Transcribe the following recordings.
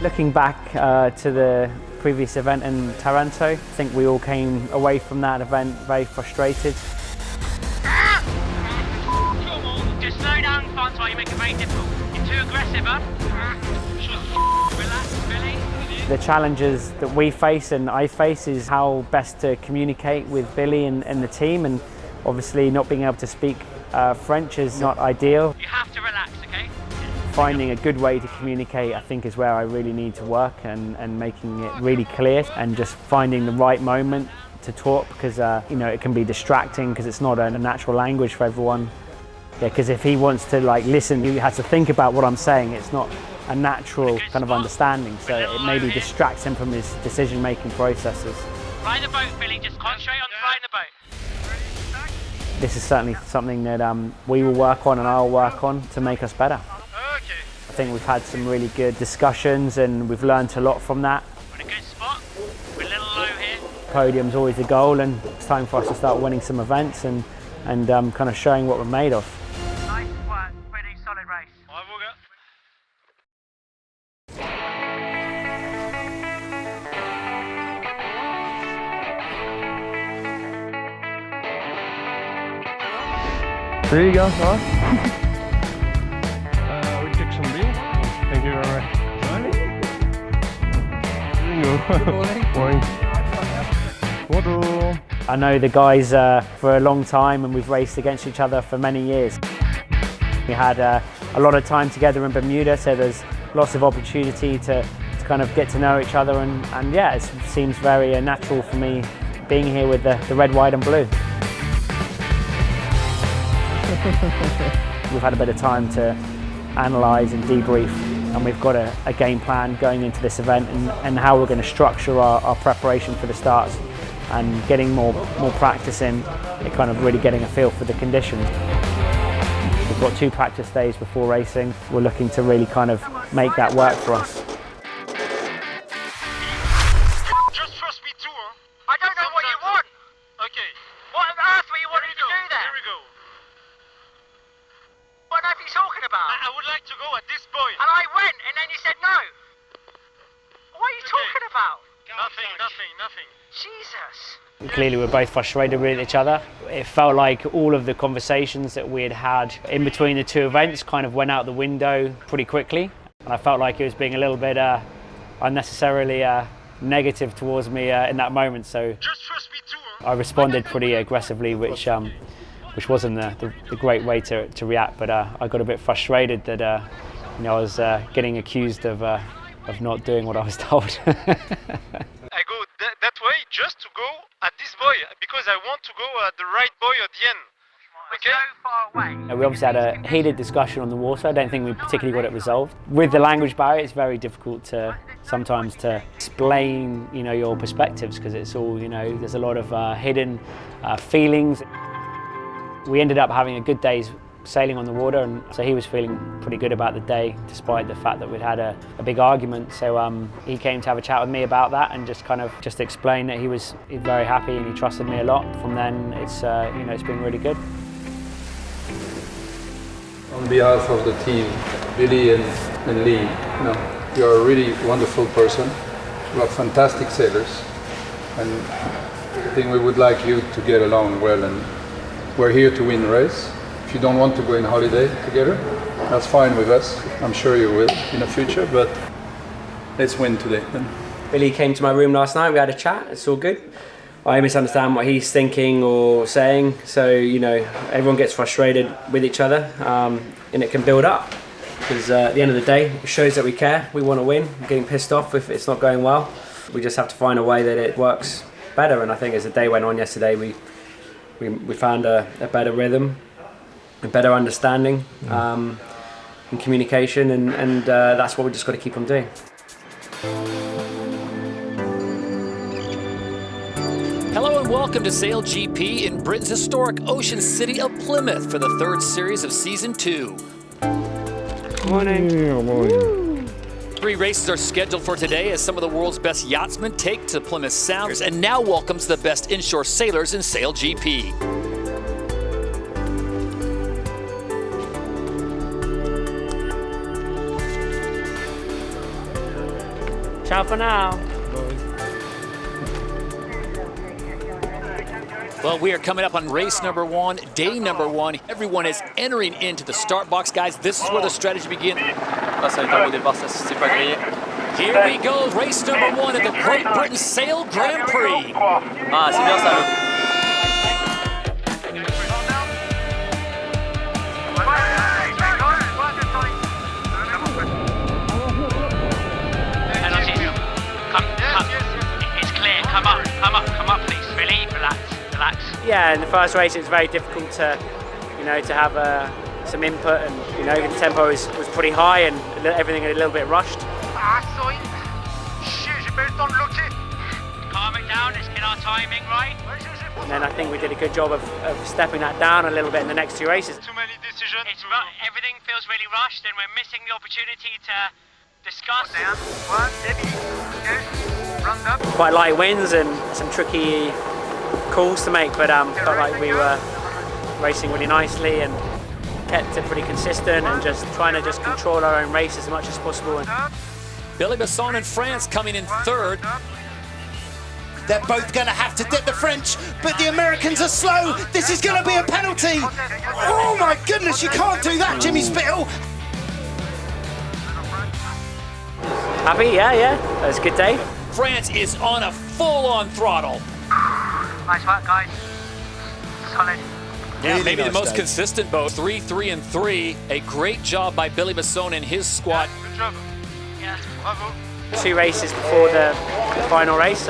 Looking back to the previous event in Taranto, I think we all came away from that event very frustrated. Come on, just slow down, Francois, you make it very difficult. You're too aggressive, huh? Relax, Billy. The challenges that we face and I face is how best to communicate with Billy and the team, and obviously not being able to speak French is not ideal. You have to relax, okay? Finding a good way to communicate, I think, is where I really need to work, and making it really clear and just finding the right moment to talk, because you know, it can be distracting because it's not a natural language for everyone. Yeah, because if he wants to listen, he has to think about what I'm saying. It's not a natural kind of understanding, so it maybe distracts him from his decision-making processes. Fly the boat, Billy, just concentrate on flying the boat. This is certainly something that we will work on and I'll work on to make us better. I think we've had some really good discussions and we've learned a lot from that. We're in a good spot. We're a little low here. Podium's always the goal, and it's time for us to start winning some events and kind of showing what we're made of. Nice work, pretty solid race. There you go, huh? We take some beer. Thank you very much. Good morning. Morning. I know the guys for a long time, and we've raced against each other for many years. We had a lot of time together in Bermuda, so there's lots of opportunity to kind of get to know each other, and yeah, it seems very natural for me being here with the red, white and blue. We've had a bit of time to analyse and debrief, and we've got a game plan going into this event, and how we're going to structure our preparation for the starts, and getting more practice in, kind of really getting a feel for the conditions. We've got 2 practice days before racing. We're looking to really kind of make that work for us. Just trust me too, huh? I don't know what you want. Okay. What on earth were you wanting to do there? Here we go. What on earth are you talking about? I would like to go at this point. And I went, and then you said no. What are you talking about? Nothing. Jesus. Clearly we're both frustrated with each other. It felt like all of the conversations that we had in between the 2 events kind of went out the window pretty quickly, and I felt like it was being a little bit unnecessarily negative towards me in that moment, so Just trust me too, huh? I responded pretty aggressively, which wasn't the great way to react, but I got a bit frustrated that you know, I was getting accused of not doing what I was told. I go that way just to go at this buoy because I want to go at the right buoy at the end. Okay? So far away. We obviously had a heated discussion on the water. I don't think we particularly got it resolved. With the language barrier, it's very difficult to sometimes to explain, you know, your perspectives, because it's all, you know, there's a lot of hidden feelings. We ended up having a good day's sailing on the water, and so he was feeling pretty good about the day despite the fact that we'd had a big argument. So he came to have a chat with me about that and just explain that he was very happy and he trusted me a lot. From then it's you know, it's been really good. On behalf of the team, Billy and Leigh, you know, you're a really wonderful person. You are fantastic sailors, and I think we would like you to get along well, and we're here to win the race. If you don't want to go on holiday together, that's fine with us. I'm sure you will in the future, but let's win today then. Billy came to my room last night, we had a chat, it's all good. I misunderstand what he's thinking or saying, so, you know, everyone gets frustrated with each other, and it can build up. Because at the end of the day, it shows that we care, we want to win. We're getting pissed off if it's not going well. We just have to find a way that it works better, and I think as the day went on yesterday, we found a better rhythm, a better understanding and communication, and that's what we just got to keep on doing. Hello and welcome to SailGP in Britain's historic ocean city of Plymouth for the 3rd series of Season 2. Morning. 3 races are scheduled for today as some of the world's best yachtsmen take to Plymouth Sound, and now welcomes the best inshore sailors in SailGP. Ciao for now. Well, we are coming up on race number 1, day number 1. Everyone is entering into the start box, guys. This is where the strategy begins. Here we go, race number 1 at the Great Britain Sail Grand Prix. Ah, c'est bien ça. It's clear. Come up, please. Really, relax. Yeah, in the first race it was very difficult to, to have some input, and the tempo was pretty high and everything a little bit rushed. Calm it down. Let's get our timing right. And then I think we did a good job of stepping that down a little bit in the next 2 races. Too many decisions. Everything feels really rushed, and we're missing the opportunity to discuss. Quite light winds and some tricky calls to make, but felt like we were racing really nicely and kept it pretty consistent and just trying to control our own race as much as possible. Billy Besson in France coming in 3rd. They're both going to have to dip the French, but the Americans are slow. This is going to be a penalty. Oh my goodness, you can't do that, Jimmy Spittle. Happy? Yeah. That was a good day. France is on a full-on throttle. Nice work, guys. Solid. Yeah, Really maybe nice the most day. consistent boat. 3, 3, and 3. A great job by Billy Besson and his squad. Good job. Yeah. Bravo. 2 races before the final race.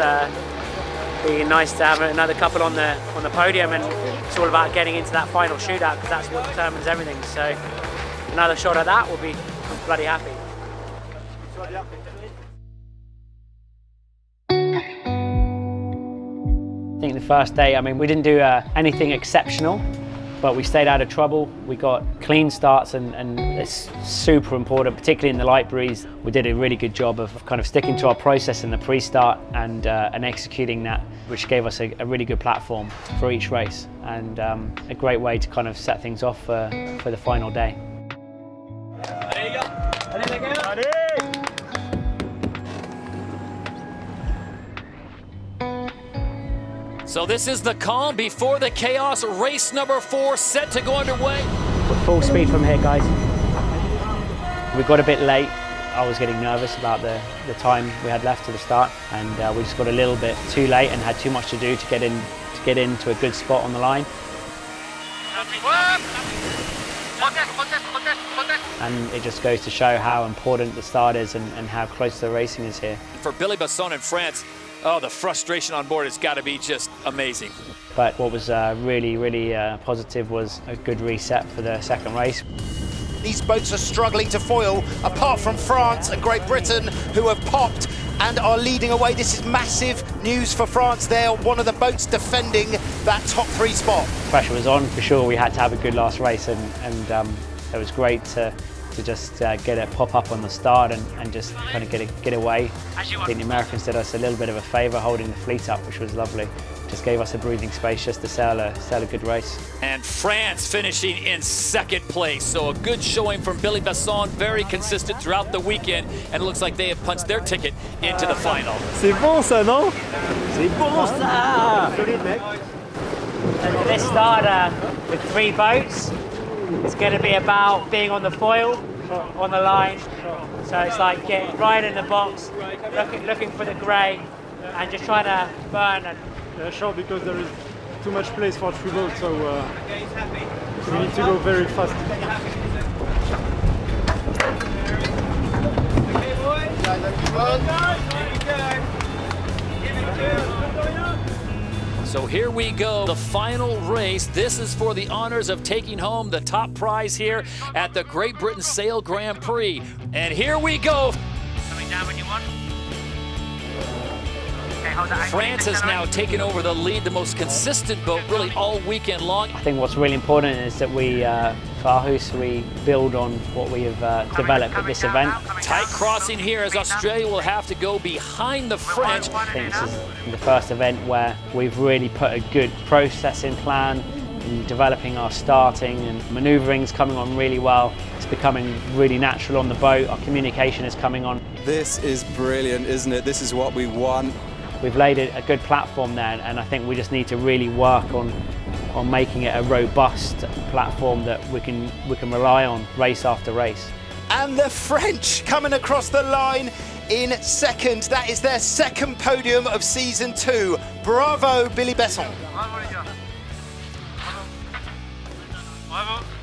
Be nice to have another couple on the podium, and it's all about getting into that final shootout because that's what determines everything. So another shot at that will be bloody happy. I think the first day, we didn't do anything exceptional, but we stayed out of trouble. We got clean starts, and it's super important, particularly in the light breeze. We did a really good job of kind of sticking to our process in the pre-start and executing that, which gave us a really good platform for each race, and a great way to kind of set things off for the final day. So this is the calm before the chaos. Race number 4 set to go underway. We're full speed from here, guys. We got a bit late. I was getting nervous about the time we had left to the start, and we just got a little bit too late and had too much to do to get into a good spot on the line. And it just goes to show how important the start is and how close the racing is here. For Billy Besson in France, oh, the frustration on board has got to be just amazing. But what was really positive was a good reset for the second race. These boats are struggling to foil, apart from France and Great Britain, who have popped and are leading away. This is massive news for France. They're one of the boats defending that top 3 spot. Pressure was on for sure. We had to have a good last race, and it was great to just get it pop up on the start and just kind of get away. I think the Americans did us a little bit of a favour holding the fleet up, which was lovely. Just gave us a breathing space just to sail a good race. And France finishing in 2nd place. So a good showing from Billy Besson, very consistent throughout the weekend, and it looks like they have punched their ticket into the final. C'est bon ça, non? C'est bon ça! And this start with 3 boats, it's going to be about being on the foil, on the line. So it's like getting right in the box, looking for the grey, and just trying to burn. And Sure, because there is too much place for 3 boats, so we need to go very fast. So here we go, the final race. This is for the honors of taking home the top prize here at the Great Britain Sail Grand Prix. And here we go. Coming down when you want. Okay, hold that. France has now taken over the lead, the most consistent boat really all weekend long. I think what's really important is that we, for Aarhus, we build on what we have developed at this event. Tight crossing here as Australia will have to go behind the French. I think this is the first event where we've really put a good process in plan. and developing our starting and manoeuvring's coming on really well. It's becoming really natural on the boat. Our communication is coming on. This is brilliant, isn't it? This is what we want. We've laid a good platform there, and I think we just need to really work on making it a robust platform that we can rely on race after race. And the French coming across the line in second. That is their second podium of season 2. Bravo, Billy Besson. Bravo les gars. Bravo. Bravo.